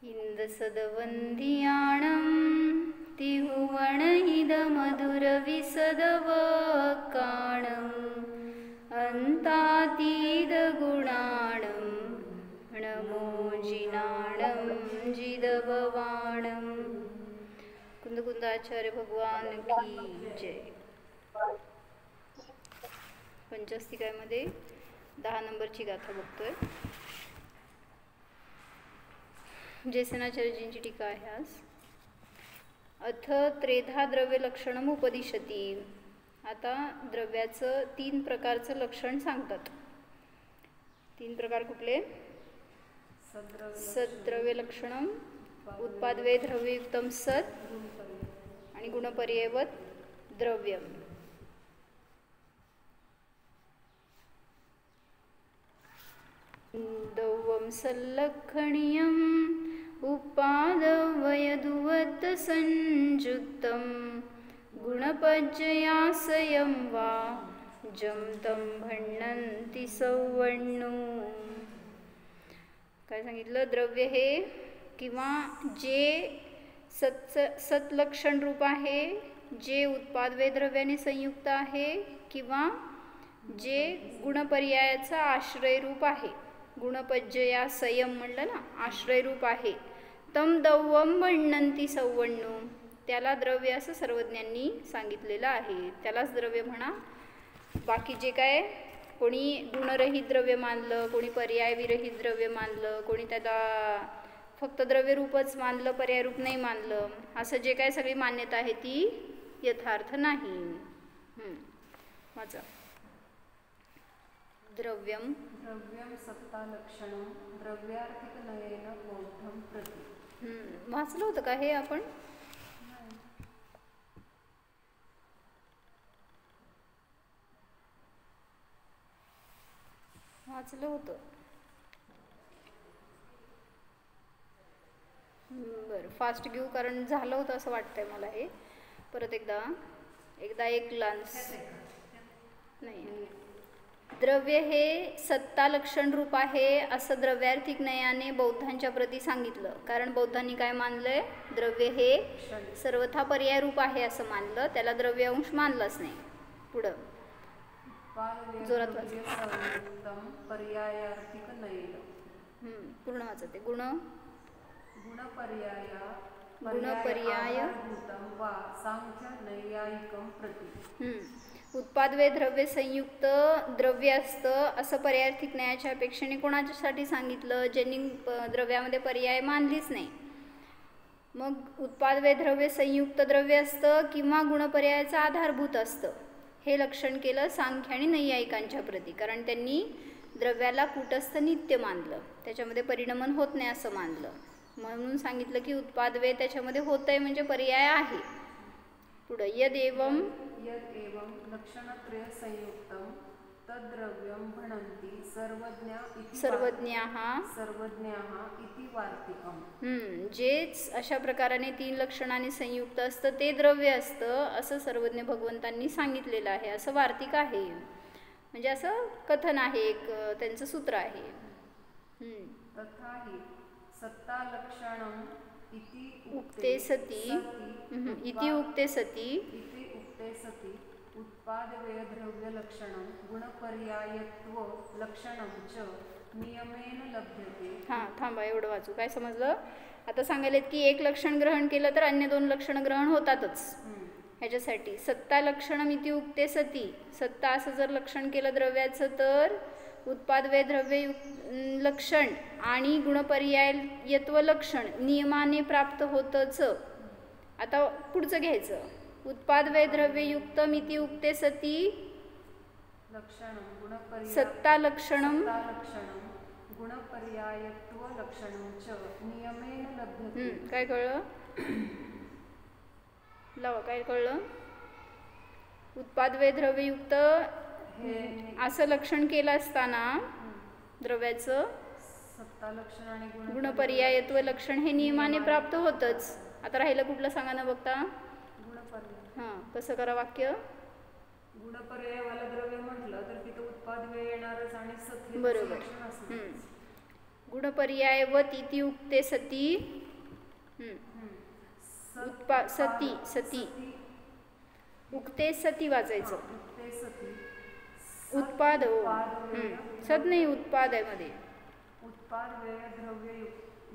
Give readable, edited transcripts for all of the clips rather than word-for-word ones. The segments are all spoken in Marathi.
इंदसदवन्दियाणं तिहुवणहिदमधुरविसदवकाणम् अन्तातीदगुणाणं नमोजिनाणं जिदभवाणं। कुंदकुंदाचार्य भगवान की जय। पंचस्तिकामध्ये 10 नंबरची गाथा बघतोय। जयसेनाचार्यजींची टीका आहे आज। अथ त्रेधा द्रव्य लक्षणम उपदिशती। आता द्रव्याचं 3 प्रकारचं लक्षण सांगतात। 3 प्रकार कुठले? सद्द्रव्य लक्षणम, उत्पादवे द्रव्ययुक्तम सत् आणि गुणपर्ययवत द्रव्यम। दौवम सल्लक्षणीयम् उपादवयदुवत् संयुक्तं गुणपज्जयासयं वा जमतं भण्णन्ति सौवण्णु। काय सांगितलं? द्रव्य हे किंवा जे सत्लक्षण रूप आहे, जे उत्पादवे द्रव्याने संयुक्त आहे, किंवा जे गुणपर्यायाचा आश्रय रूप आहे। गुणपज्जया संयम म्हणलं ना, आश्रय रूप आहे। तम दौवम भण्णन्ति सौवण्णु, त्याला द्रव्य असं सर्वज्ञांनी सांगितलेलं आहे। त्यालाच द्रव्य म्हणा। बाकी जे काय कोणी गुणरहित द्रव्य मानलं, कोणी पर्यायविरहित द्रव्य मानलं, कोणी त्याला फक्त द्रव्य रूपच मानलं, पर्याय रूप नाही मानलं, असं जे काय सगळी मान्यता आहे ती यथार्थ नाही। वाचा। द्रव्यम सत्ता लक्षणम द्रव्यार्थिक नयेन बौद्धम प्रति। वाचलं होतं का हे आपण? वाचलं होतं। बरं, फास्ट घेऊ कारण झालं होतं असं वाटतंय मला हे। परत एकदा एक ग्लान्स। नाही, द्रव्य हे सत्ता लक्षण रूप आहे असं द्रव्यार्थिक नयाने बौद्धांच्या प्रती सांगितलं। कारण बौद्धांनी काय मानलंय? द्रव्य हे सर्वथा पर्याय रूप आहे असं मानलं, त्याला द्रव्य अंश मानलाच नाही। पुढं जोरात पर्यायार्थिक नयेन। पूर्ण वाचते। गुणपर्याय वा सांख्य नैयायिकम प्रति। उत्पादवे द्रव्य संयुक्त द्रव्य असतं असं पर्यायार्थिक न्यायाच्या अपेक्षेने कोणाच्यासाठी सांगितलं? ज्यांनी द्रव्यामध्ये पर्याय मानलीच नाही। मग उत्पादवे द्रव्य संयुक्त द्रव्य असतं किंवा गुणपर्यायाचं आधारभूत असतं, हे लक्षण केलं सांख्य आणि नैयायिकांच्या प्रती। कारण त्यांनी द्रव्याला कूटस्थ नित्य मानलं, त्याच्यामध्ये परिणमन होत नाही असं मानलं। म्हणून सांगितलं की उत्पादवे त्याच्यामध्ये होतंय म्हणजे पर्याय आहे। पुढं यदेवं लक्षणत्रय संयुक्तं तद्द्रव्यं भणन्ति सर्वज्ञाः इति वार्तिकम्। जेच अशा प्रकाराने 3 लक्षणांनी संयुक्त असतं ते द्रव्य असतं असं सर्वज्ञ भगवंतांनी सांगितलेलं आहे, असं वार्तिक आहे। म्हणजे असं कथन आहे, एक त्यांचं सूत्र आहे। तथाहि सत्ता लक्षणम् इति उक्ते सति उत्पादवे द्रव्य लक्षणं गुणपर्यायत्व लक्षणं च नियमेन लभ्यते। थांबा, एवढं वाचू। काय समजलं? आता सांगायलेत की एक लक्षण ग्रहण केलं तर अन्य 2 लक्षण ग्रहण होतातच। ह्याच्यासाठी सत्ता लक्षणम इति उक्ते सती, सत्ता असं जर लक्षण केलं द्रव्याचं तर उत्पादवे द्रव्य लक्षण आणि गुणपर्यायत्व लक्षण नियमाने प्राप्त होतच। आता पुढचं घ्यायचं। उत्पादवे द्रव्ययुक्तम इति उक्ते सती सत्ता लक्षणम गुणपर्यायत्व लक्षणं च नियमेन लभ्यते। काय कळलं? लावा, काय कळलं? उत्पादवे द्रव्ययुक्त असं लक्षण केलं असताना द्रव्याचं सत्ता लक्षण आणि गुणपर्यायत्व लक्षण हे नियमाने प्राप्त होतच। आता राहिलं कुठलं सांगा ना बघता? कसं करा वाक्य? गुणपर्यायवाला द्रव्य म्हटलं तर तिथं उत्पादवे येणारच आणि सत्य बरोबर। गुणपर्यायवत इति उक्ते सती सती सती उक्ते सती वाचायचं. उक्ते सती उत्पाद सत नाही उत्पाद आहे मध्ये. उत्पाद व्यय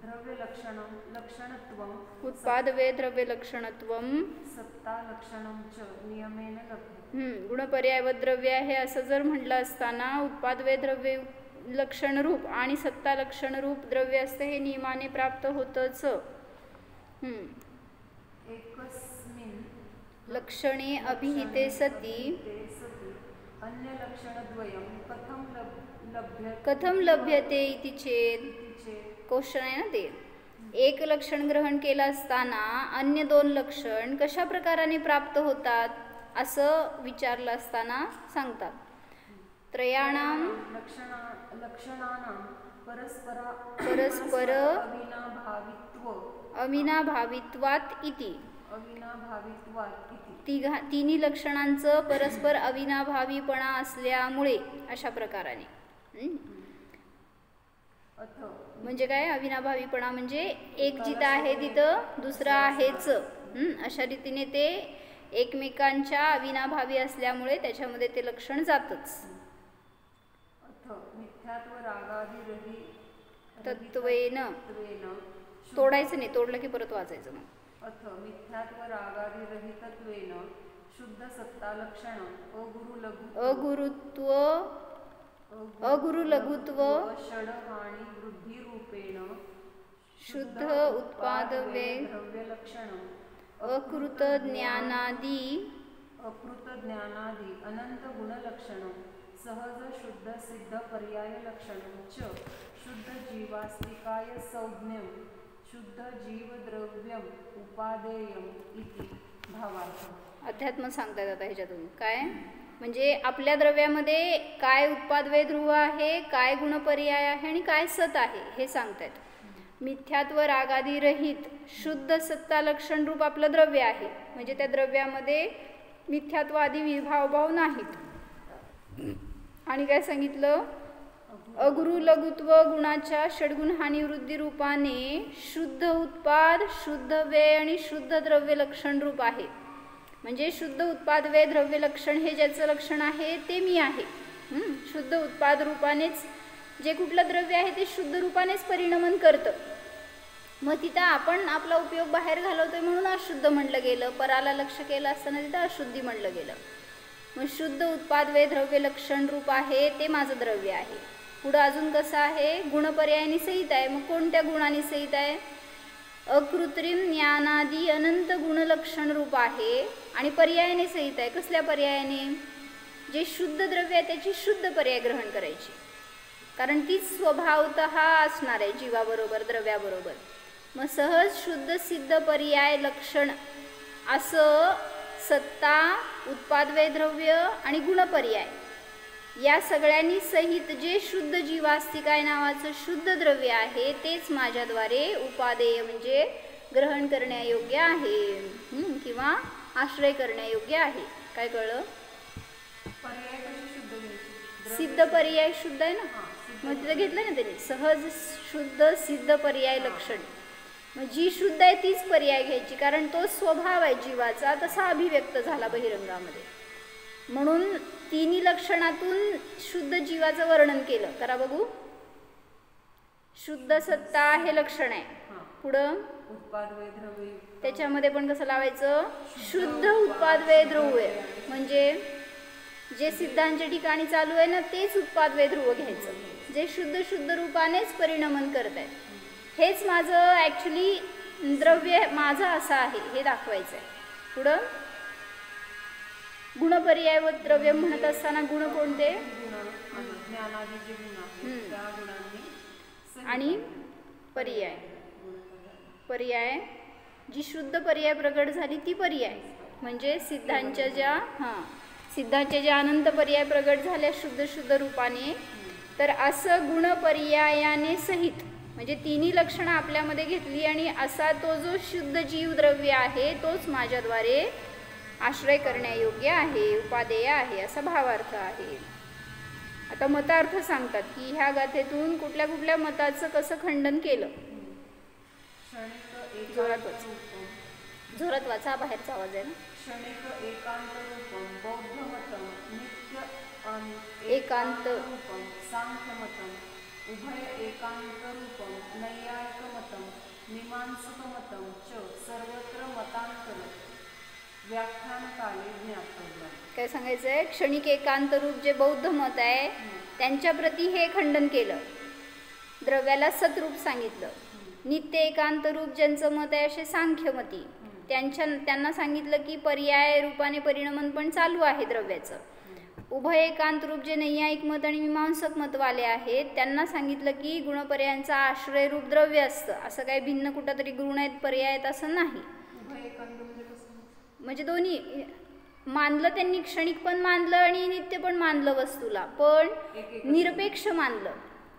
द्रव्य लक्षणत्वम उत्पाद व्यय द्रव्य लक्षणत्वम सत्ता लक्षणम च नियमेन लभ्यते. गुणपर्यायवत द्रव्य आहे असं जर म्हटलं असताना उत्पाद व्यय द्रव्य लक्षण रूप आणि सत्ता लक्षण रूप द्रव्य असते हे नियमाने प्राप्त होतच. एकस्मिन् लक्षणे अभिहिते सती अन्य लक्षणद्वयं कथम लभ्यते इति चेत क्वेश्चन आहे ना ते. एक लक्षण ग्रहण केलं असताना अन्य दोन लक्षण कशा प्रकाराने प्राप्त होतात असं विचारलं असताना सांगतात. त्रयाणाम लक्षणानां परस्पर अविनाभावित्वात् इति. इति तिन्ही लक्षणांचं परस्पर अविनाभावीपणा असल्यामुळे अशा प्रकाराने. म्हणजे काय अविनाभावीपणा म्हणजे एक जिथं आहे तिथं दुसरं आहेच अशा रीतीने ते एकमेकांच्या अविनाभावी असल्यामुळे त्याच्यामध्ये ते लक्षण जातच. तत्वेन तोडायचं नाही, तोडलं की परत वाचायचं मग. मिथ्यात्व रागादिरहितत्वेन शुद्ध सत्ता लक्षण अगुरुलघुत्व षडहानि वृद्धि रूपेण शुद्ध उत्पादवे द्रव्यलक्षणम् अकृत ज्ञानादि अनंत गुणलक्षणं सहज शुद्ध सिद्ध पर्याय लक्षणं च शुद्ध जीवास्तिकाय संज्ञं शुद्ध जीव द्रव्यम उपादेयम इति भावार्थ. अध्यात्म सांगतात आता ह्याच्यातून काय म्हणजे आपल्या द्रव्यामध्ये काय उत्पादवे ध्रुव आहे, काय गुणपर्याय आहे आणि काय सत आहे हे सांगतात. मिथ्यात्व रागादी रहित शुद्ध सत्ता लक्षण रूप आपलं द्रव्य आहे. म्हणजे त्या द्रव्यामध्ये मिथ्यात्व आदी विभावभाव नाहीत. आणि काय सांगितलं अगुरु लघुत्व गुणाच्या षडगुण हानी वृद्धी रूपाने शुद्ध उत्पाद शुद्ध व्यय आणि शुद्ध द्रव्य लक्षण रूप आहे. म्हणजे शुद्ध उत्पाद व्यय द्रव्य लक्षण हे ज्याचं लक्षण आहे ते मी आहे. शुद्ध उत्पाद रूपानेच जे कुठलं द्रव्य आहे ते शुद्ध रूपानेच परिणमन करतं. मग तिथं आपण आपला उपयोग बाहेर घालवतोय म्हणून अशुद्ध म्हणलं गेलं, पराला लक्ष केलं असताना तिथं अशुद्धी म्हणलं गेलं. मग शुद्ध उत्पाद व्यय द्रव्य लक्षण रूप आहे ते माझं द्रव्य आहे. पुढं अजून कसं आहे गुणपर्यायाने सहित आहे. मग कोणत्या गुणांनी सहित आहे? अकृत्रिम ज्ञानादी अनंत गुणलक्षण रूप आहे आणि पर्यायाने सहित आहे. कसल्या पर्यायाने? जे शुद्ध द्रव्य आहे त्याची शुद्ध पर्याय ग्रहण करायची, कारण तीच स्वभावतः असणार आहे जीवाबरोबर द्रव्याबरोबर. मग सहज शुद्ध सिद्ध पर्याय लक्षण असं सत्ता उत्पादवे द्रव्य आणि गुणपर्याय या सगळ्यांनी सहित जे शुद्ध जीवास्तिकाय नावाचं शुद्ध द्रव्य आहे तेच माझ्याद्वारे उपादेय म्हणजे ग्रहण करण्यायोग्य आहे किंवा आश्रय करण्यायोग्य आहे. काय कळलं? सिद्ध पर्याय शुद्ध आहे ना, मग तिथं घेतलं ना त्यांनी सहज शुद्ध सिद्ध पर्याय लक्षण. मग जी शुद्ध आहे तीच पर्याय घ्यायची, कारण तो स्वभाव आहे जीवाचा तसा अभिव्यक्त झाला बहिरंगामध्ये. म्हणून तिन्ही लक्षणातून शुद्ध जीवाचं वर्णन केलं. करा बघू. शुद्ध सत्ता हे लक्षण आहे. पुढं त्याच्यामध्ये पण कसं लावायचं? शुद्ध उत्पादवे द्रव्य, म्हणजे जे सिद्धांच्या ठिकाणी चालू आहे ना तेच उत्पादवे ध्रुव घ्यायचं, जे शुद्ध शुद्ध रूपानेच परिणमन करत आहे. हेच माझं ॲक्च्युली द्रव्य माझं असं आहे हे दाखवायचं आहे. पुढं गुणपर्यायवत द्रव्य म्हणत असताना गुण कोणते? आणि पर्याय. पर्याय जी शुद्ध पर्याय प्रगट झाली ती पर्याय, म्हणजे सिद्धांच्या ज्या अनंत पर्याय प्रगट झाल्या शुद्ध शुद्ध रूपाने, तर असं गुणपर्यायाने सहित म्हणजे तिन्ही लक्षणं आपल्यामध्ये घेतली आणि असा तो जो शुद्ध जीव द्रव्य आहे तोच माझ्याद्वारे आश्रय करण्यायोग्य आहे, उपादेय आहे असा भावार्थ आहे. आता मतार्थ सांगतात की ह्या गाथेतून कुठल्या कुठल्या मताचं कसं खंडन केलं. क्षणिक जोरात एकांत वाचा. रूपम जोरात वाचा, बाहेरचा आवाज आहे ना. क्षणिक एकांत रूपम बौद्धमतम नित्य एकांत रूपम सांख्यमतम उभय एकांत रूपम नैयायिकमतम मीमांसकमतम च सर्वत्र मतांतर व्याख्यानकाले ज्ञातव्यम. काय सांगायचं आहे, क्षणिक एकांत रूप जे बौद्ध मत आहे त्यांच्या प्रती हे खंडन केलं, द्रव्याला सतरूप सांगितलं. नित्य एकांत रूप ज्यांचं मत आहे असे सांख्यमती, त्यांना सांगितलं की पर्याय रूपाने परिणमन पण चालू आहे द्रव्याचं. उभय एकांत रूप जे नैयायिक मत आणि मीमांसक मतवाले आहेत त्यांना सांगितलं की गुणपर्यायांचा आश्रय रूप द्रव्य असतं, असं काही भिन्न कुठं तरी गुण आहेत पर्याय आहेत असं नाही. उभय एकांत म्हणजे कसं? म्हणजे दोन्ही मानलं त्यांनी, क्षणिक पण मानलं आणि नित्य पण मानलं वस्तूला, पण निरपेक्ष मानलं.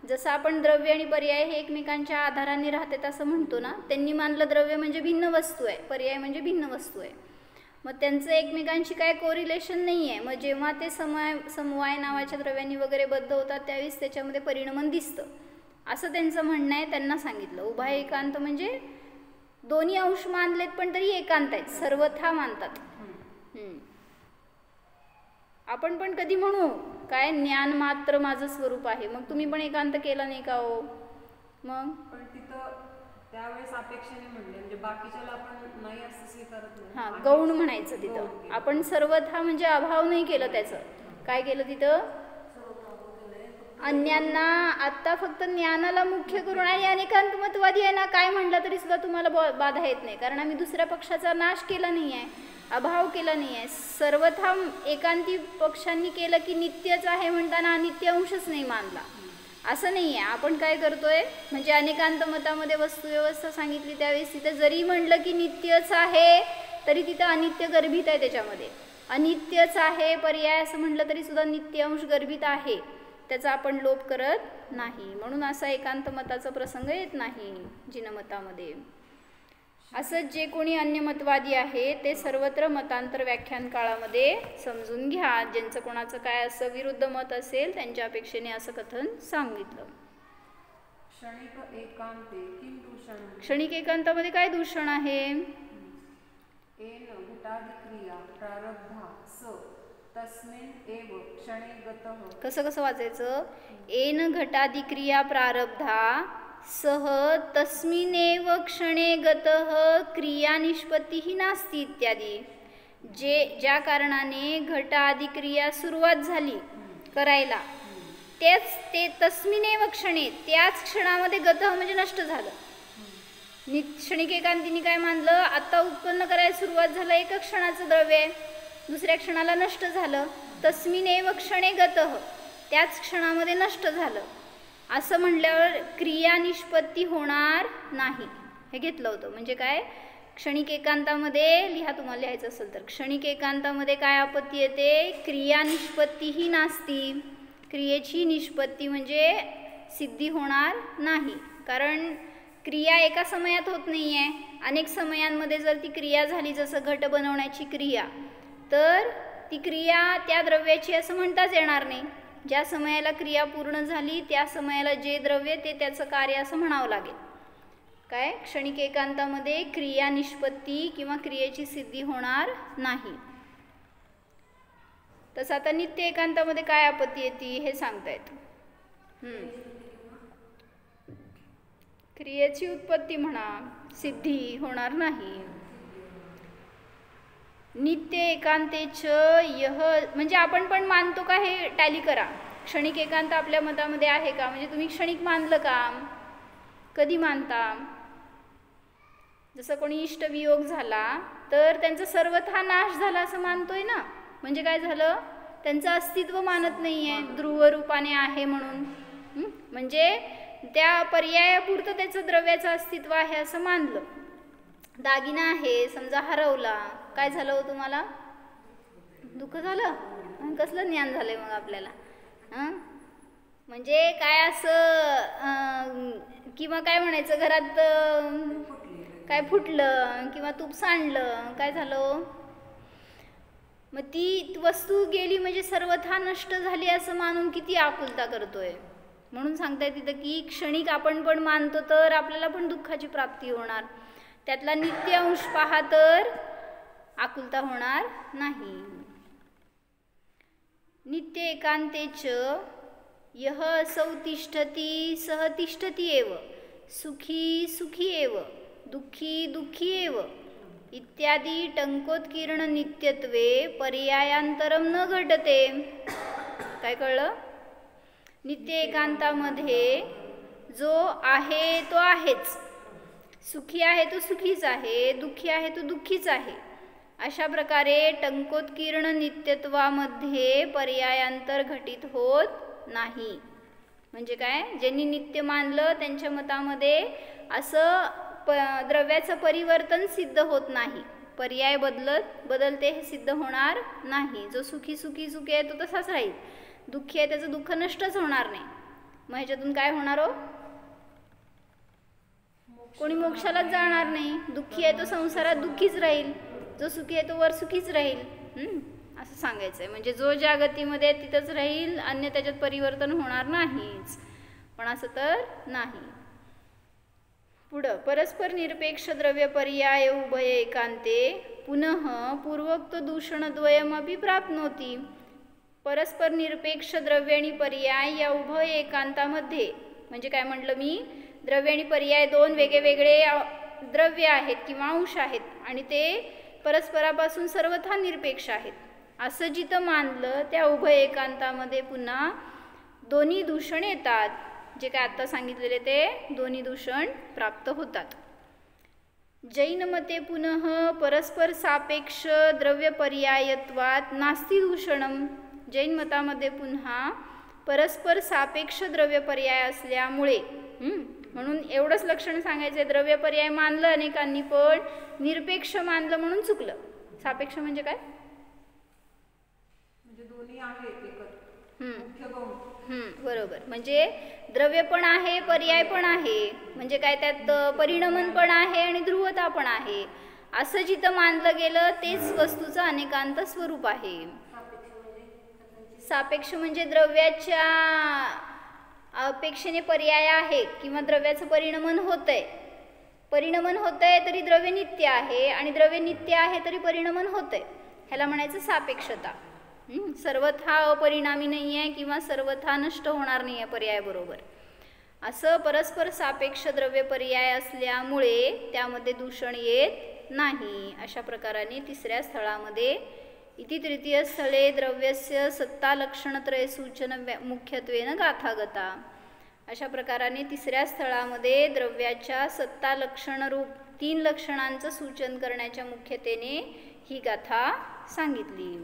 जसं आपण द्रव्य आणि पर्याय हे एकमेकांच्या आधाराने राहतात असं म्हणतो ना, त्यांनी मानलं द्रव्य म्हणजे भिन्न वस्तू आहे, पर्याय म्हणजे भिन्न वस्तू आहे. मग त्यांचं एकमेकांशी काय कोरिलेशन नाही आहे. मग जेव्हा ते समवाय नावाच्या द्रव्यांनी वगैरे बद्ध होतात त्यावेळेस त्याच्यामध्ये परिणमन दिसतं असं त्यांचं म्हणणं आहे. त्यांना सांगितलं उभय एकांत म्हणजे दोन्ही अंश मानलेत पण तरी एकांत आहेत, सर्वथा मानतात. आपण पण कधी म्हणू काय ज्ञान मात्र माझं स्वरूप आहे, मग तुम्ही पण एकांत केला नाही का हो? मग पण तिथं त्यावेळेस अपेक्षेने म्हणले म्हणजे बाकीच्याला आपण नाही असं स्वीकारत नाही. हां, गौण म्हणायचं तिथं. आपण सर्वथा म्हणजे अभाव नाही केलं त्याचं. काय केलं तिथं? अन्यांना आत्ता फक्त ज्ञानाला मुख्य करून आणि अनेकांत मतवादी आहे ना, काय म्हणलं तरी सुद्धा तुम्हाला बाधा येत नाही, कारण आम्ही दुसऱ्या पक्षाचा नाश केला नाही आहे, अभाव केला नाही आहे. सर्वथा एकांती पक्षांनी केलं की नित्यच आहे म्हणताना अनित्य अंशच नाही मानला असं नाही आहे. आपण काय करतोय म्हणजे अनेकांत मतामध्ये वस्तुव्यवस्था सांगितली त्यावेळेस तिथं जरी म्हणलं की नित्यच आहे तरी तिथं अनित्य गर्भित आहे, त्याच्यामध्ये अनित्यच आहे पर्याय असं म्हटलं तरी सुद्धा नित्य अंश गर्भित आहे, त्याचा आपण लोप करत नाही. म्हणून असा एकांत मताचा प्रसंग येत नाही जिनमतामध्ये. असंच जे कोणी अन्य मतवादी आहे ते सर्वत्र मतांतर व्याख्यान काळामध्ये समजून घ्या. ज्यांचं कोणाचं काय असं विरुद्ध मत असेल त्यांच्या अपेक्षेने असं कथन सांगितलं. क्षणिक एकांते किम दूषण? क्षणिक एकांतामध्ये काय दूषण आहे? एन घटाधिक्रिया प्रारब्धा स तस्मिन् एव क्षणे गतः. कसं वाचायचं? एन घटाधिक्रिया प्रारब्धा सह तस्मिनेव क्षणे गतः क्रिया निष्पत्तीही नास्ती इत्यादी. ज्या कारणाने घटादी क्रिया सुरुवात झाली करायला ते तस्मिनेव क्षणे त्याच क्षणामध्ये गतः म्हणजे नष्ट झालं. क्षणिक एकांतीने काय मानलं? आता उत्पन्न करायला सुरुवात झालं, एका क्षणाचं द्रव्य आहे, दुसऱ्या क्षणाला नष्ट झालं. तस्मिनेव क्षणे गतः त्याच क्षणामध्ये नष्ट झालं असं म्हणल्यावर क्रिया निष्पत्ती होणार नाही हे घेतलं होतं. म्हणजे काय? क्षणिक एकांतामध्ये लिहा, तुम्हाला लिहायचं असेल तर, क्षणिक एकांतामध्ये काय आपत्ती येते? क्रिया निष्पत्तीही नास्ती. क्रियेची निष्पत्ती म्हणजे सिद्धी होणार नाही, कारण क्रिया एका समयात होत नाही आहे, अनेक समयांमध्ये जर ती क्रिया झाली, जसं घट बनवण्याची क्रिया, तर ती क्रिया त्या द्रव्याची असं म्हणताच येणार नाही. ज्या समयाला क्रिया पूर्ण झाली त्या समयाला जे द्रव्य ते त्याचं कार्य असं म्हणावं लागेल. काय? क्षणिक एकांतामध्ये क्रिया निष्पत्ती किंवा क्रियेची सिद्धी होणार नाही. तसं आता नित्य एकांतामध्ये काय आपत्ती येते हे सांगतायत. क्रियेची उत्पत्ती म्हणा, सिद्धी होणार नाही. नित्य एकांतेच यह म्हणजे आपण पण मानतो का हे टॅली करा. क्षणिक एकांत आपल्या मतामध्ये आहे का? म्हणजे तुम्ही क्षणिक मानलं का? कधी मानता? जसं कोणी इष्टवियोग झाला तर त्यांचा सर्वथा नाश झाला असं मानतोय ना, म्हणजे काय झालं? त्यांचं अस्तित्व मानत नाही आहे, ध्रुव रूपाने आहे म्हणून. म्हणजे त्या पर्यायापुरतं त्याचं द्रव्याचं अस्तित्व आहे असं मानलं. दागिना आहे समजा हरवला, काय झालं हो तुम्हाला? दुःख झालं? कसलं ज्ञान झालंय मग आपल्याला? म्हणजे काय असं किंवा काय म्हणायचं, घरात काय फुटलं किंवा तूप सांडलं, काय झालं? मग ती वस्तू गेली म्हणजे सर्वथा नष्ट झाली असं मानून किती आकुलता करतोय. म्हणून सांगताय तिथं की क्षणिक आपण पण मानतो तर आपल्याला पण दुःखाची प्राप्ती होणार. त्यातला नित्य अंश पहा तर आकुलता होणार नाही. नित्य एकांतेच यह असौ तिष्ठती सह तिष्ठती एव, सुखी सुखी एव, दुःखी दुःखी एव इत्यादी टंकोत्कीर्ण नित्यत्वे पर्यायांतरम न घटते. काय कळलं? नित्य एकांतामध्ये जो आहे तो आहेच, सुखी आहे तो सुखीच आहे, दुःखी आहे तो दुःखीच आहे. अशा प्रकारे टंकोत्कीर्ण नित्यत्वामध्ये पर्यायांतर घटित होत नाही. म्हणजे काय? ज्यांनी नित्य मानलं त्यांच्या मतामध्ये असं द्रव्याचं परिवर्तन सिद्ध होत नाही, पर्याय बदलते हे सिद्ध होणार नाही. जो सुखी सुखी सुखी आहे तो तसाच राहील, दुःखी आहे त्याचं दुःख नष्टच होणार नाही. मग ह्याच्यातून काय होणार हो? कोणी मोक्षालाच जाणार नाही. दुःखी आहे तो संसारात दुःखीच राहील, जो सुखी आहे तो वर सुखीच राहील. असं सांगायचं आहे. म्हणजे जो ज्या गतीमध्ये तिथंच राहील, अन्य त्याच्यात परिवर्तन होणार नाहीच. पण असं तर नाही. पुढं परस्पर निरपेक्ष द्रव्य पर्याय उभय एकांते पुनः पूर्वोक्त दूषणद्वयमपि प्राप्नोति. परस्पर निरपेक्ष द्रव्य आणि पर्याय या उभय एकांतामध्ये म्हणजे काय म्हटलं मी? द्रव्य आणि पर्याय दोन वेगळे द्रव्य आहेत किंवा अंश आहेत आणि ते परस्परापासून सर्वथा निरपेक्ष आहेत असं जिथं मानलं त्या उभय एकांतामध्ये पुन्हा दोन्ही दूषण येतात. जे काय आता सांगितलेले ते दोन्ही दूषण प्राप्त होतात. जैन मते पुनः परस्पर सापेक्ष द्रव्य पर्यायत्वात नास्ति दूषणम. जैन मतामध्ये पुन्हा परस्पर सापेक्ष द्रव्य पर्याय असल्यामुळे म्हणून एवढंच लक्षण सांगायचं, द्रव्य पर्याय मानलं अनेकांनी पण निरपेक्ष मानलं म्हणून चुकलं. सापेक्ष म्हणजे काय? म्हणजे दोन्ही आहेत बरोबर. म्हणजे द्रव्य पण आहे पर्याय पण आहे, म्हणजे काय त्यात परिणमन पण आहे आणि ध्रुवता पण आहे. असं जिथं मानलं गेलं तेच वस्तूचं अनेकांत स्वरूप आहे. सापेक्ष म्हणजे द्रव्याच्या अपेक्षेने पर्याय आहे किंवा द्रव्याचं परिणमन होतंय. परिणमन होतंय तरी द्रव्य नित्य आहे आणि द्रव्य नित्य आहे तरी परिणमन होतंय. ह्याला म्हणायचं सापेक्षता. सर्वथा अपरिणामी नाही आहे किंवा सर्वथा नष्ट होणार नाही आहे पर्याय बरोबर. असं परस्पर सापेक्ष द्रव्य पर्याय असल्यामुळे त्यामध्ये दूषण येत नाही. अशा प्रकाराने तिसऱ्या स्थळामध्ये इति तृतीय स्थळे द्रव्यस्य सत्ता लक्षणत्रय सूचन मुख्यत्वेन गाथागता. अशा प्रकाराने तिसऱ्या स्थळामध्ये द्रव्याच्या सत्ता लक्षणरूप 3 लक्षणांचं सूचन करण्याच्या मुख्यतेने ही गाथा सांगितली.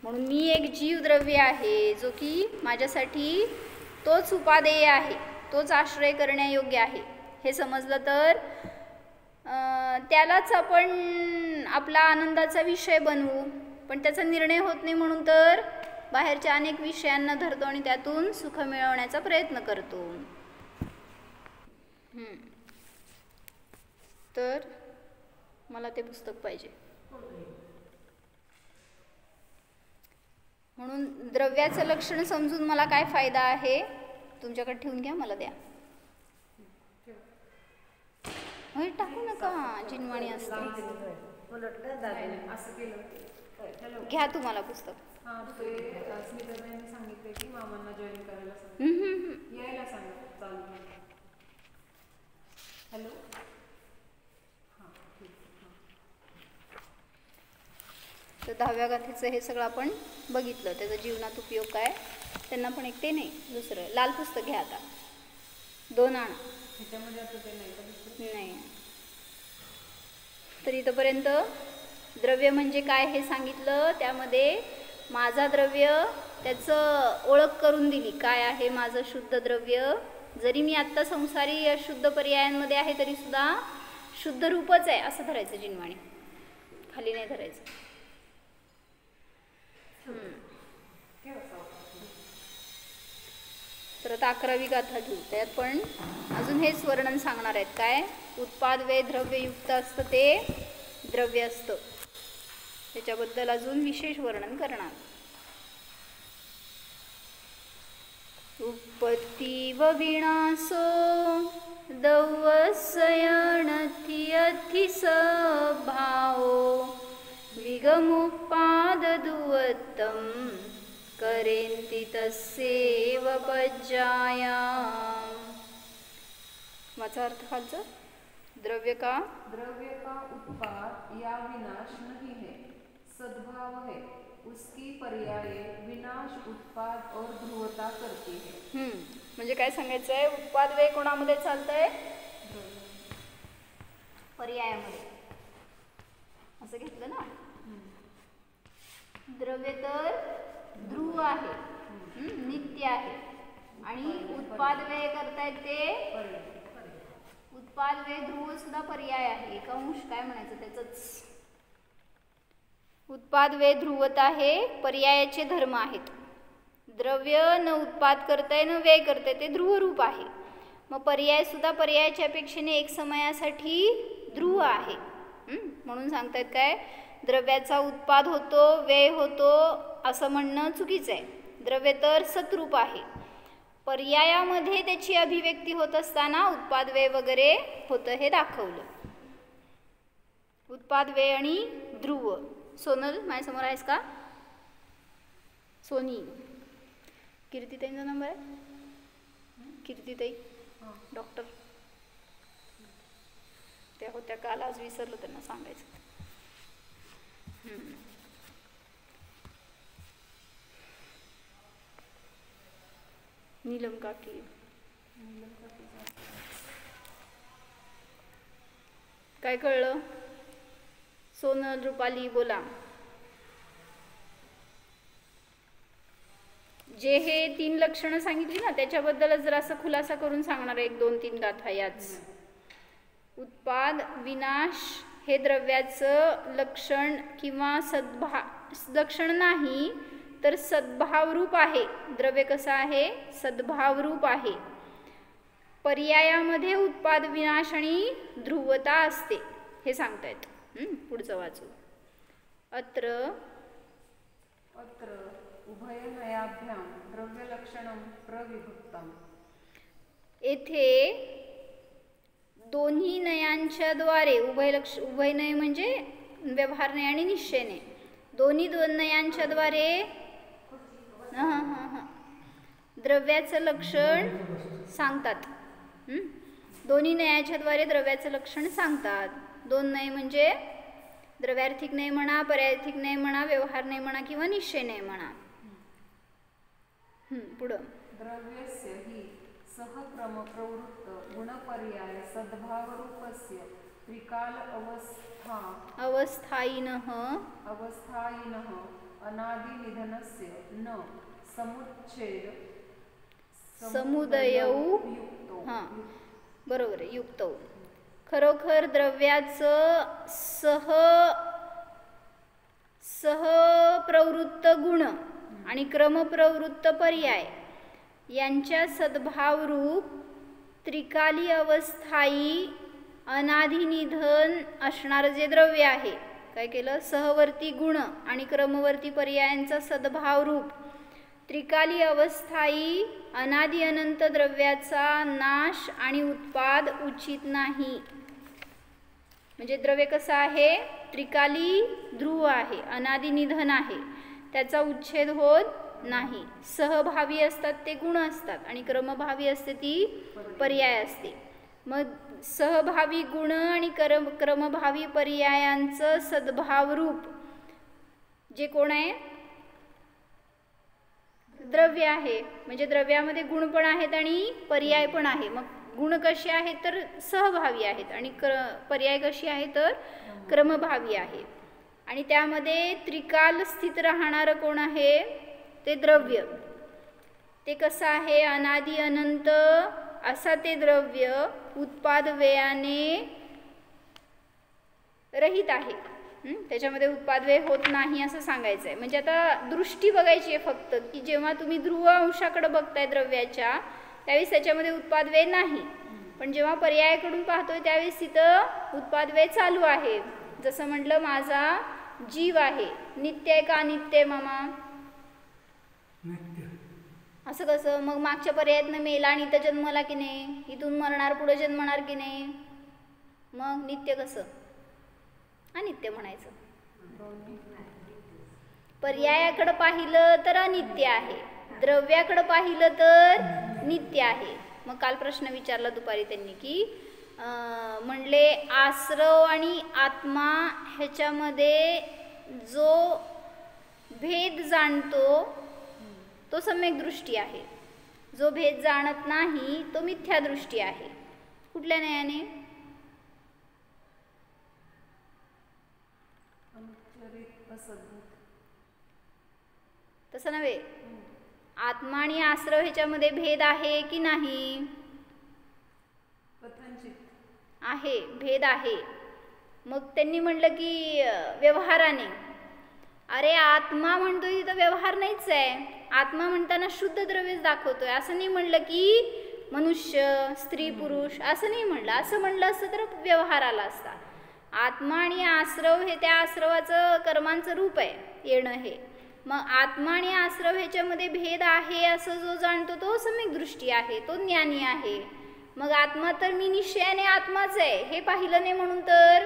म्हणून मी एक जीवद्रव्य आहे जो की माझ्यासाठी तोच उपादेय आहे, तोच आश्रय करण्यायोग्य आहे हे समजलं तर त्यालाच आपण आपला आनंदाचा विषय बनवू. पण त्याचा निर्णय होत नाही म्हणून तर बाहेरच्या अनेक विषयांना धरतो आणि त्यातून सुख मिळवण्याचा प्रयत्न करतो. तर मला ते पुस्तक पाहिजे. म्हणून द्रव्याचं लक्षण समजून मला काय फायदा आहे तुमच्याकडे ठेवून घ्या, मला द्या. होय टाकू नका, जिनवाणी असते. घ्या तुम्हाला पुस्तक. सांगितले की मामांना जॉईन करायला यायला सांगितलं. चालू. हॅलो. तर 10व्या गाथेचं हे सगळं आपण बघितलं. त्याचा जीवनात उपयोग काय त्यांना पण एक ते नाही दुसरं लाल पुस्तक घ्या. आता 2 आणा. नाही तर इथंपर्यंत द्रव्य म्हणजे काय हे सांगितलं. त्यामध्ये माझा द्रव्य त्याचं ओळख करून दिली. काय आहे माझं शुद्ध द्रव्य? जरी मी आत्ता संसारी अशुद्ध पर्यायांमध्ये आहे तरी सुद्धा शुद्ध रूपच आहे असं धरायचं. जिनवाणी खाली नाही धरायचं. तर आता 11वी गाथा घेऊ. त्यात पण अजून हेच वर्णन सांगणार आहेत. काय उत्पाद वे द्रव्ययुक्त असतं ते द्रव्य असतं. त्याच्याबद्दल अजून विशेष वर्णन करणार. उत्पत्ती व विनाशो दवसयणथि स्वभावो विगमुपाददुवत्तं करेन्ति तस्यैव पज्जायाम्. माझा अर्थ खालचा द्रव्य का उत्पाद या विनाश नहीं है, सद्भाव है, उसकी पर्याय विनाश उत्पाद और ध्रुवता करती है. म्हणजे काय सांगायचं आहे, उत्पाद वे कोणामध्ये चालतंय, पर्यायामध्ये. असं घेतलं ना. द्रव्य तर ध्रुव आहे, नित्य आहे, आणि उत्पाद वे करतायत ते उत्पाद वे ध्रुव सुद्धा पर्याय आहे. एक अंश काय म्हणायचं त्याचंच. उत्पाद वे ध्रुवता हे पर्यायाचे धर्म आहेत. द्रव्य न उत्पाद करताय न व्यय करताय ते ध्रुव रूप आहे. मग पर्याय सुद्धा पर्यायाच्या अपेक्षेने एक समयासाठी ध्रुव आहे. म्हणून सांगतायत काय, द्रव्याचा उत्पाद होतो, व्यय होतो असं म्हणणं चुकीचं आहे. द्रव्य तर सत्रूप आहे. पर्यायामध्ये त्याची अभिव्यक्ती होत असताना उत्पाद व्यय वगैरे होतं हे दाखवलं. उत्पाद व्यय आणि ध्रुव. सोनल माझ्यासमोर आहेस का? सोनी. कीर्तिताईंचा नंबर आहे? कीर्तिताई डॉक्टर त्या होत्या काल, आज विसरलो त्यांना सांगायचं. नीलम काकी. काय कळलं? सोनल, रुपाली बोला. जे हे 3 लक्षणं सांगितली ना त्याच्याबद्दलच जरा असं खुलासा करून सांगणार 1, 2, 3 गाथा याच. उत्पाद विनाश हे द्रव्याचं लक्षण किंवा लक्षण नाही तर सद्भावरूप आहे. द्रव्य कसं आहे? सद्भावरूप आहे. पर्यायामध्ये उत्पाद विनाश आणि ध्रुवता असते हे सांगतायत. पुढचं वाचू. अत्र उभयनयाभ्याम द्रव्यलक्षणं प्रविभक्तम्. येथे दोन्ही नयांच्या द्वारे उभयनय म्हणजे व्यवहारनय आणि निश्चयनय, दोन्ही नयांच्या द्वारे द्रव्याचं लक्षण सांगतात. दोन्ही नयाच्या द्वारे द्रव्याचं लक्षण सांगतात. 2 नय म्हणजे द्रव्यार्थिक नय म्हणा, पर्यायार्थिक नय म्हणा, व्यवहार नय म्हणा किंवा निश्चय नय म्हणा. पुढं. द्रव्यस्य हि सहक्रम प्रवृत्त गुणपर्याय सद्भावरूपस्य त्रिकाल अवस्थायिनः अनादिनिधनस्य न समुच्छेद समुदयौ बरोबर आहे, युक्तौ. खरोखर द्रव्याचं सहप्रवृत्त गुण आणि क्रमप्रवृत्त पर्याय यांच्या सद्भावरूप त्रिकाली अवस्थायी अनादिनिधन असणारं जे द्रव्य आहे, काय केलं, सहवर्ती गुण आणि क्रमवर्ती पर्यायांचा सद्भावरूप त्रिकाली अवस्थायी अनादि अनंत द्रव्याचा नाश आणि उत्पाद उचित नाही. म्हणजे द्रव्य कसं आहे, त्रिकाली ध्रुव आहे, अनादि निधन आहे, त्याचा उच्छेद होत नाही. सहभावी असतात ते गुण असतात आणि क्रमभावी असते ती पर्याय असते. मग सहभावी गुण आणि क्रमभावी पर्यायांचं सद्भावरूप जे कोण आहे, द्रव्य आहे. म्हणजे द्रव्यामध्ये गुण पण आहेत आणि पर्याय पण आहे. मग गुण कसे आहेत तर सहभावी आहेत आणि पर्याय कशी आहे तर क्रमभावी आहे. आणि त्यामध्ये त्रिकाल स्थित राहणारं कोण आहे, ते द्रव्य. ते कसं आहे, अनादि अनंत असा ते द्रव्य उत्पाद व्ययाने रहित आहे. त्याच्यामध्ये उत्पाद व्यय होत नाही असं सांगायचं आहे. म्हणजे आता दृष्टी बघायची आहे फक्त, की जेव्हा तुम्ही ध्रुव अंशाकडे बघताय द्रव्याच्या त्यावेळेस त्याच्यामध्ये उत्पाद व्यय नाही, पण जेव्हा पर्यायाकडून पाहतोय त्यावेळेस तिथं उत्पाद व्यय चालू आहे. जसं म्हटलं, माझा जीव आहे, नित्य आहे का अनित्य आहे मामा? असं कसं? मग मागच्या पर्यायातनं मेला आणि इथं जन्मला की नाही, इथून मरणार पुढे जन्मणार की नाही, मग नित्य कसं? अनित्य म्हणायचं. पर्यायाकडे पाहिलं तर अनित्य आहे, द्रव्याकडे पाहिलं तर नित्य आहे. मग काल प्रश्न विचारला दुपारी त्यांनी की म्हणले आश्रव आणि आत्मा ह्याच्यामध्ये जो भेद जाणतो तो सम्यक दृष्टी आहे, जो भेद जाणत नाही तो मिथ्या दृष्टी आहे. कुठल्या न्यायाने? तसं नव्हे, आत्मा आणि आश्रव ह्याच्यामध्ये भेद आहे की नाही? आहे, भेद आहे. मग त्यांनी म्हणलं की व्यवहाराने. अरे आत्मा म्हणतोय तिथं व्यवहार नाहीच आहे. आत्मा म्हणताना शुद्ध द्रव्यच दाखवतोय. असं नाही म्हणलं की मनुष्य, स्त्री, पुरुष असं नाही म्हणलं. असं म्हणलं असतं तर व्यवहार आला असता. आत्मा आणि आश्रव हे त्या आश्रवाचं कर्मांचं रूप आहे, येणं हे. मग आत्मा आणि आश्रव ह्याच्यामध्ये भेद आहे असं जो जाणतो तो सम्यक दृष्टी आहे, तो ज्ञानी आहे. मग आत्मा तर मी निश्चयाने आत्माच आहे हे पाहिलं नाही म्हणून तर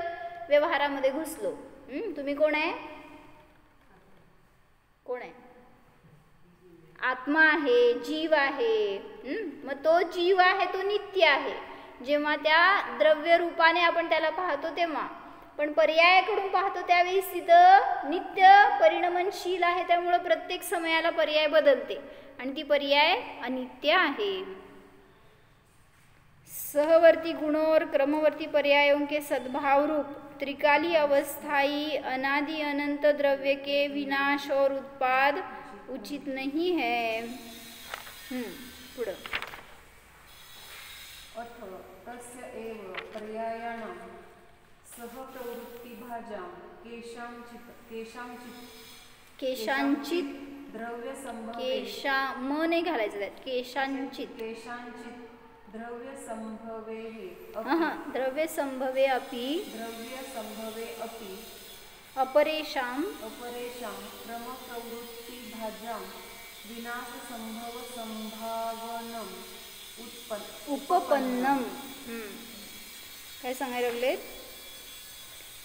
व्यवहारामध्ये घुसलो. तुम्ही कोण आहे? कोण आहे? आत्मा आहे, जीव आहे. मग तो जीव आहे तो नित्य आहे जेव्हा त्या द्रव्य रूपाने आपण त्याला पाहतो तेव्हा. पण पर्यायाकडून पाहतो त्यावेळेस तिथं नित्य परिणमनशील आहे, त्यामुळं प्रत्येक समयाला पर्याय बदलते आणि ती पर्याय अनित्य आहे. सहवर्ती गुणों और क्रमवर्ती पर्यायों के सद्भाव रूप त्रिकाली अवस्थाई अनादि अनंत द्रव्य के विनाश और उत्पाद उचित नहीं है. पुढं तस्य एव पर्यायाणां सहप्रवृत्तिभाजां केषांचित् द्रव्य संभवे म नाही घालायचं त्यात, केषांचित द्रव्य संभवे अपि अपरेषां क्रमप्रवृत्तिभाजां विनाश संभव संभावनम उपपन्नम. काय सांगायला लागलेत?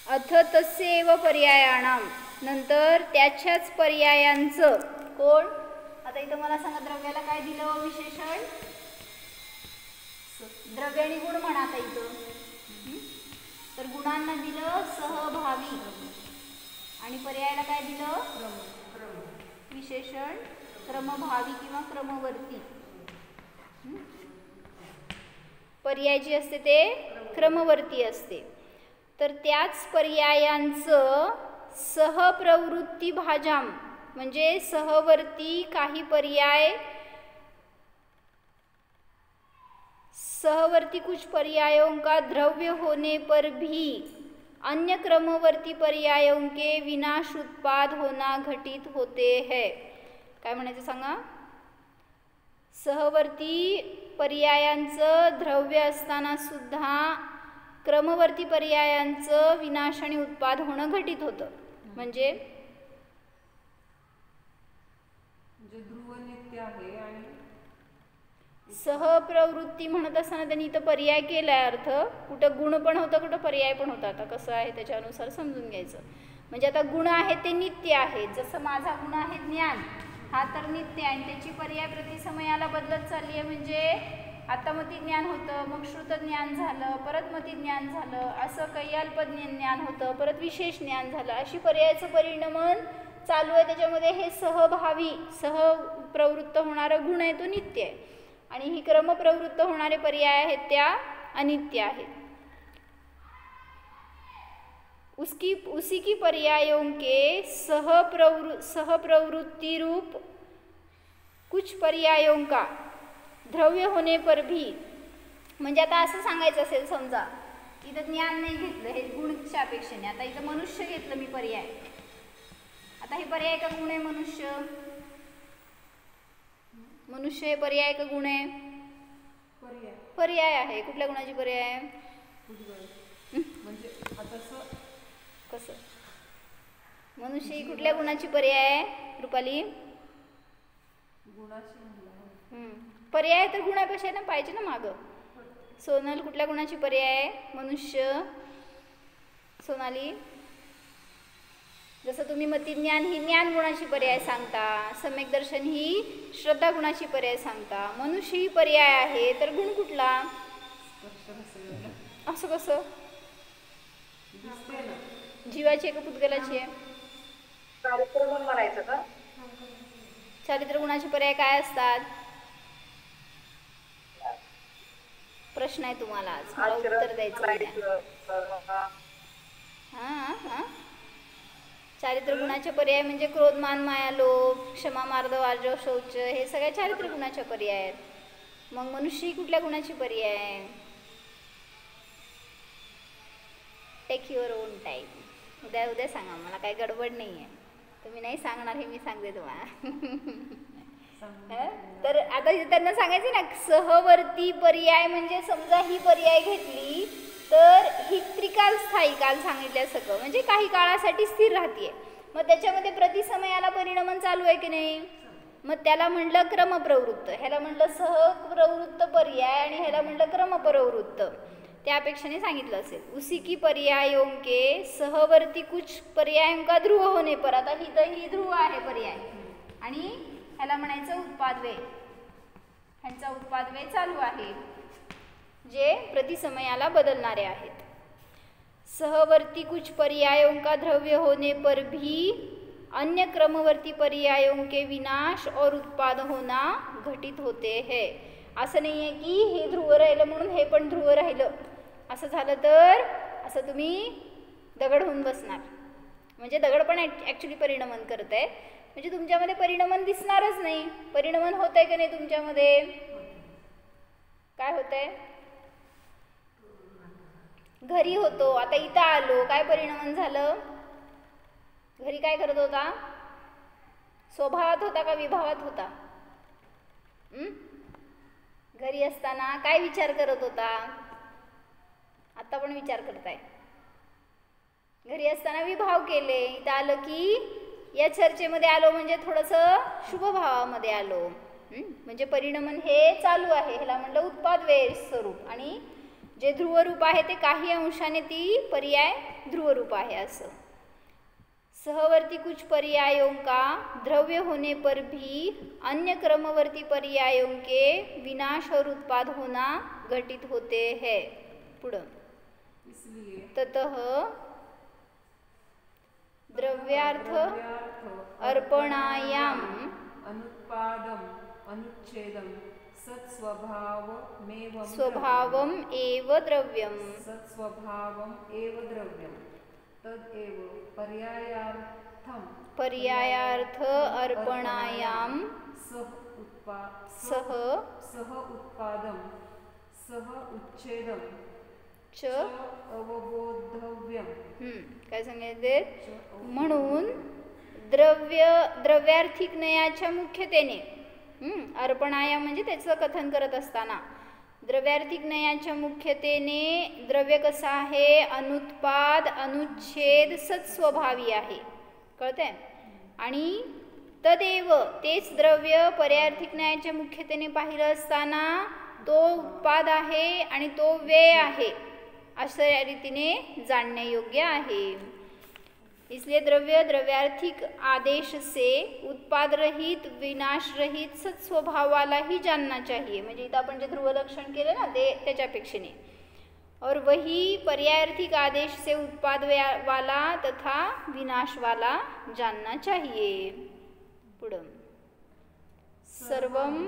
अथ तस्यैव पर्यायाणाम, नंतर त्याच्याच पर्यायांचं. कोण? आता इथं मला सांगा, द्रव्याला काय दिलं विशेषण? द्रव्य आणि गुण म्हणा. आता इथं तर गुणांना दिलं सहभावी आणि पर्यायाला काय दिलं? विशेषण क्रमभावी किंवा क्रमवर्ती. पर्याय जी असते ते क्रमवर्ती असते. तर त्याच पर्यायांचं सहप्रवृत्ती भाजाम म्हणजे सहवर्ती काही पर्याय, सहवर्ती कुछ पर्यायों का द्रव्य होने पर भी अन्य क्रमवर्ती पर्यायों के विनाश उत्पाद होना घटित होते हैं. काय म्हणायचं सांगा? सहवर्ती पर्यायांचं द्रव्य असताना सुद्धा क्रमवर्ती पर्यायांचं विनाश आणि उत्पाद होणं घटित होतं. म्हणजे ध्रुव नित्य आहे. आणि सहप्रवृत्ती म्हणत असताना त्यांनी इथं पर्याय केलाय अर्थ. कुठं गुण पण होतं, कुठं पर्याय पण होता. आता कसं आहे त्याच्यानुसार समजून घ्यायचं. म्हणजे आता गुण आहे ते नित्य आहे. जसं माझा गुण आहे ज्ञान, हा तर नित्य आहे आणि त्याची पर्याय प्रति समयाला बदलत चालली आहे. म्हणजे आता मती ज्ञान होतं, मग श्रुत ज्ञान झालं, परत मती ज्ञान झालं, असं काही अल्पज्ञान होतं, परत विशेष ज्ञान झालं, अशी पर्यायाचं परिणमन चालू आहे. त्याच्यामध्ये हे सहभावी सहप्रवृत्त होणारा गुण आहे तो नित्य आहे आणि ही क्रमप्रवृत्त होणारे पर्याय आहेत त्या अनित्य आहेत. उसी की पर्यायों के सहप्रवृत्ति रूप कुछ पर्यायों का द्रव्य होने पर भी. म्हणजे आता असं सांगायचं असेल, समजा इथं ज्ञान नाही घेतलं, हे गुणच्या अपेक्षेने. आता इथं मनुष्य घेतलं मी पर्याय. आता हे पर्याय का गुण आहे? मनुष्य हे पर्याय का गुण आहे? पर्याय आहे. कुठल्या गुणाची पर्याय आहे? म्हणजे आता कसं? मनुष्य ही कुठल्या गुणाची पर्याय आहे रुपाली? गुणाची म्हणलं. पर्याय तर गुणापेक्षा ना पाहिजे ना मागं. सोनल कुठल्या गुणाची पर्याय आहे? मनुष्य. सोनाली? जसं तुम्ही मतिज्ञान ही ज्ञान गुणाची पर्याय सांगता, सम्यक दर्शन ही श्रद्धा गुणाची पर्याय सांगता, मनुष्य ही पर्याय आहे, तर गुण कुठला? असं कसं? जीवाची आहे का पुद्गलाची आहे? चारित्र गुण म्हणायचं का? चारित्र गुणाचे पर्याय काय असतात? प्रश्न आहे तुम्हाला आज, मला उत्तर द्यायचं. हा चारित्र गुणाचे पर्याय म्हणजे क्रोध, मान, माया, लोभ, क्षमा, मार्दव, आर्जव, शौच, हे सगळ्या चारित्र गुणाचे पर्याय आहेत. मग मनुष्य ही कुठल्या गुणाची पर्याय आहे? Take your own time. उद्या सांगा, मला काही गडबड नाही आहे. तुम्ही नाही सांगणार हे मी सांगते तुम्हाला. तर आता त्यांना सांगायचं ना, सहवर्ती पर्याय म्हणजे समजा ही पर्याय घेतली तर ही त्रिकाल स्थायी काल सांगितल्या सगळं, म्हणजे काही काळासाठी स्थिर राहते. मग त्याच्यामध्ये प्रतिसमयाला परिणमन चालू आहे की नाही? मग त्याला म्हणलं क्रमप्रवृत्त, ह्याला म्हणलं सहप्रवृत्त पर्याय आणि ह्याला म्हणलं क्रमप्रवृत्त. त्यापेक्षाने सांगितलं असेल उसी की पर्यायों के सहवर्ती कुछ पर्यायों का ध्रुव होणे पर. आता ही ध्रुव आहे पर्याय आणि ह्याला म्हणायचं उत्पादव्यय. ह्यांचा उत्पादव्यय चालू आहे जे प्रतिसमयाला बदलणारे आहेत. सहवर्ती कुछ पर्यायों का द्रव्य होने पर भी अन्य क्रमवर्ती पर्यायों के विनाश और उत्पाद होना घटित होते है. असं नाही आहे की हे ध्रुव राहिलं म्हणून हे पण ध्रुव राहिलं. असं झालं तर असं तुम्ही दगड होऊन बसणार. म्हणजे दगड पण ॲक्च्युली परिणमन करत आहे, म्हणजे तुमच्यामध्ये परिणमन दिसणारच नाही. परिणमन होत आहे की नाही तुमच्यामध्ये? काय होत आहे? घरी होतो, आता इथं आलो, काय परिणमन झालं? घरी काय करत होता? स्वभावात होता का विभावात होता? घरी असताना काय विचार करत होता? आता पण विचार करताय. घरी असताना विभाव केले, इथं आलं की या चर्चेमध्ये आलो म्हणजे थोडंसं शुभभावामध्ये आलो. म्हणजे परिणमन हे चालू आहे. ह्याला म्हणलं उत्पादव्यय स्वरूप. आणि जे ध्रुवरूप आहे ते काही अंशाने ती पर्याय ध्रुवरूप आहे असं. सहवर्ती कुछ पर्यायों का द्रव्य होने पर भी अन्य क्रमवर्ती पर्यायों के विनाश और उत्पाद होना घटित होते हैं. पुढं ततः द्रव्यार्थ अर्पणायाम अनुत्पादम अनुच्छेदम स्वभावम एव द्रव्यम तदेव पर्यायार्थ अर्पणायाम सह उत्पादम सह उच्छेदम च अवबोधव्यम. काय सांगायचे? म्हणून द्रव्यार्थिक नयाच्या मुख्यतेने अर्पणाया म्हणजे त्याचं कथन करत असताना द्रव्यार्थिक नयाच्या मुख्यतेने द्रव्य कसं आहे? अनुत्पाद अनुच्छेद सत्स्वभावी आहे. कळतंय? आणि तदेव तेच द्रव्य पर्यायार्थिक न्यायाच्या मुख्यतेने पाहिलं असताना तो उत्पाद आहे आणि तो व्यय आहे असं या रीतीने जाणणे योग्य आहे. इसलिए द्रव्यार्थिक आदेश से उत्पाद रहित विनाश रहित सत्स्वभाव वाला ही जानना चाहिए. म्हणजे इथं आपण जे ध्रुव लक्षण केलं ना ते त्याच्यापेक्षेने. और वही पर्यायार्थिक आदेश से उत्पाद वाला तथा विनाश वाला जानना चाहिए. पुढं सर्वम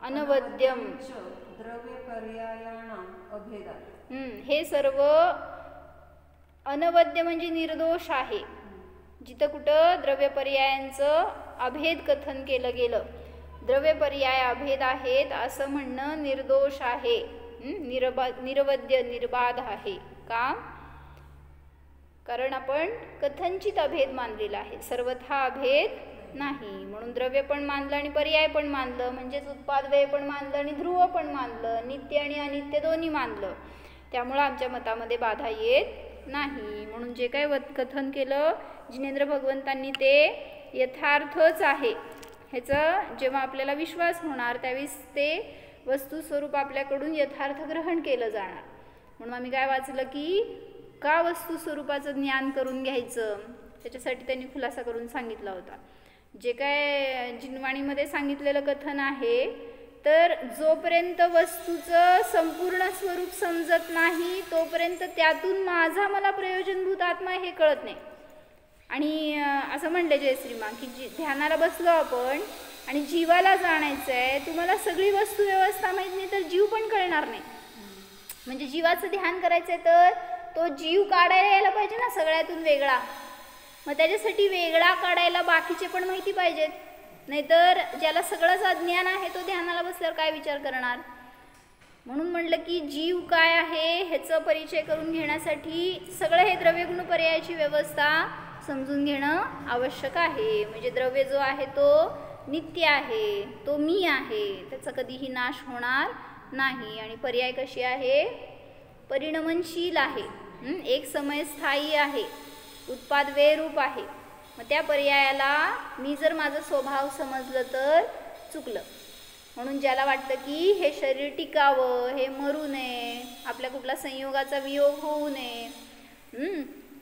अनवद्यम द्रव्य पर्यायाणाम अभेदात. हे सर्व अनवद्य म्हणजे निर्दोष आहे. जिथं कुठं द्रव्य पर्यायांचं अभेद कथन केलं गेलं, द्रव्य पर्याय अभेद आहेत असं म्हणणं निर्दोष आहे. निरवद्य निर्बाध आहे. का? कारण आपण कथनचित अभेद मानलेला आहे, सर्वथा अभेद नाही. म्हणून द्रव्य पण मानलं आणि पर्याय पण मानलं, म्हणजेच उत्पादव्यय पण मानलं आणि ध्रुव पण मानलं, नित्य आणि अनित्य दोन्ही मानलं. त्यामुळं आमच्या मतामध्ये बाधा येत नाही. म्हणून जे काय कथन केलं जिनेंद्र भगवंतांनी ते यथार्थच आहे. ह्याचं जेव्हा आपल्याला विश्वास होणार त्यावेळेस ते वस्तुस्वरूप आपल्याकडून यथार्थ ग्रहण केलं जाणार. म्हणून आम्ही काय वाचलं की का वस्तुस्वरूपाचं ज्ञान करून घ्यायचं, त्याच्यासाठी त्यांनी खुलासा करून सांगितला होता. जे काय जिनवाणीमध्ये सांगितलेलं कथन आहे, तर जोपर्यंत वस्तूचं संपूर्ण स्वरूप समजत नाही तोपर्यंत त्यातून माझा मला प्रयोजनभूत आत्मा हे कळत नाही. आणि असं म्हणले जयश्रीमा की ध्यानाला बसलो आपण आणि जीवाला जाणायचं आहे, तुम्हाला सगळी वस्तू व्यवस्था माहीत नाही तर जीव पण कळणार नाही. म्हणजे जीवाचं ध्यान करायचं आहे तर तो जीव काढायला यायला पाहिजे ना सगळ्यातून वेगळा. मग त्याच्यासाठी वेगळा काढायला बाकीचे पण माहिती पाहिजेत, नाहीतर ज्याला सगळंच अज्ञान आहे तो ध्यानाला बसल्यावर काय विचार करणार. म्हणून म्हटलं की जीव काय आहे ह्याचं परिचय करून घेण्यासाठी सगळं हे द्रव्यगुण पर्यायाची व्यवस्था समजून घेणं आवश्यक आहे. म्हणजे द्रव्य जो आहे तो नित्य आहे, तो मी आहे, त्याचा कधीही नाश होणार नाही. आणि पर्याय कशी आहे, परिणमनशील आहे, एक समय स्थायी आहे, उत्पाद वेरूप आहे. मग त्या पर्यायाला मी जर माझा स्वभाव समजलं तर चुकलं. म्हणून ज्याला वाटतं की हे शरीर टिकावं, हे मरू नये, आपल्या कुठला संयोगाचा वियोग होऊ नये,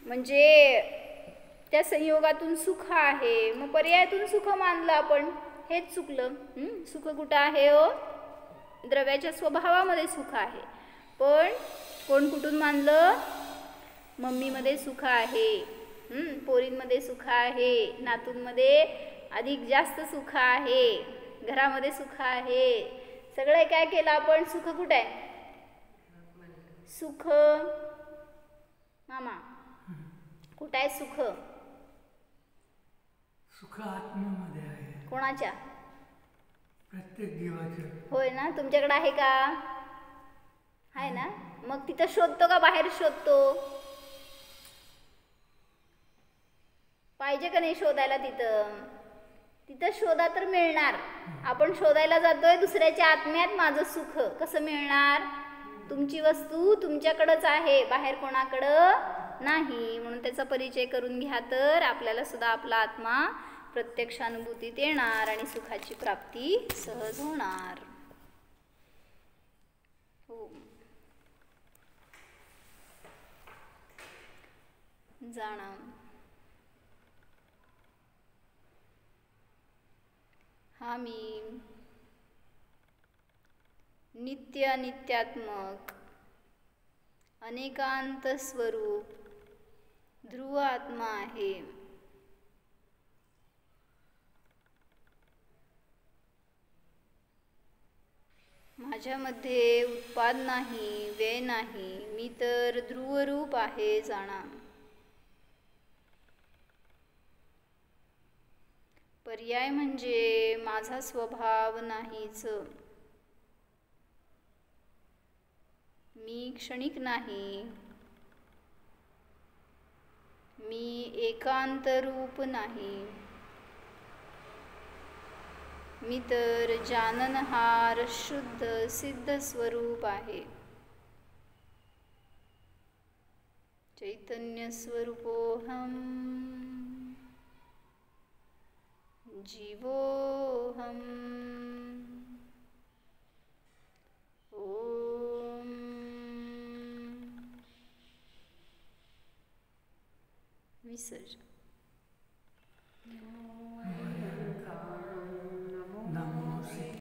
म्हणजे त्या संयोगातून सुख आहे, मग पर्यायातून सुख मानलं आपण, हेच चुकलं. सुख कुठं आहे हो, द्रव्याच्या स्वभावामध्ये सुख आहे. पण कोण कुठून मानलं, मम्मीमध्ये सुख आहे, पोरींमध्ये सुख आहे, नातूंमध्ये अधिक जास्त सुख आहे, घरामध्ये सुख आहे. सगळं काय केलं आपण, सुख कुठं आहे, सुख मामा कुठं आहे सुख, सुख आत्म्यामध्ये आहे, कोणाच्या, प्रत्येक जीवाच्या. होय ना, तुमच्याकडे आहे का, आहे ना. मग तिथं शोधतो का बाहेर शोधतो, पाहिजे का नाही शोधायला, तिथं शोधा तर मिळणार. आपण शोधायला जातोय दुसऱ्याच्या आत्म्यात माझं सुख, कसं मिळणार, तुमची वस्तू तुमच्याकडंच आहे, बाहेर कोणाकडं नाही. म्हणून त्याचा परिचय करून घ्या तर आपल्याला सुद्धा आपला आत्मा प्रत्यक्ष अनुभूतीत येणार आणि सुखाची प्राप्ती सहज होणार. हो, जाणा. हा मी नित्य अनित्यात्मक अनेकांत स्वरूप ध्रुव आत्मा आहे. माझ्यामध्ये उत्पाद नाही, व्यय नाही, मी तर ध्रुवरूप आहे, जाणा. पर्याय म्हणजे माझा स्वभाव नाहीच, मी क्षणिक नाही, मी एकांत रूप नाही, मी तर जाननहार शुद्ध सिद्ध स्वरूप आहे. चैतन्य स्वरूपोऽहम् जीवोऽहम्. ओम विसर्जन.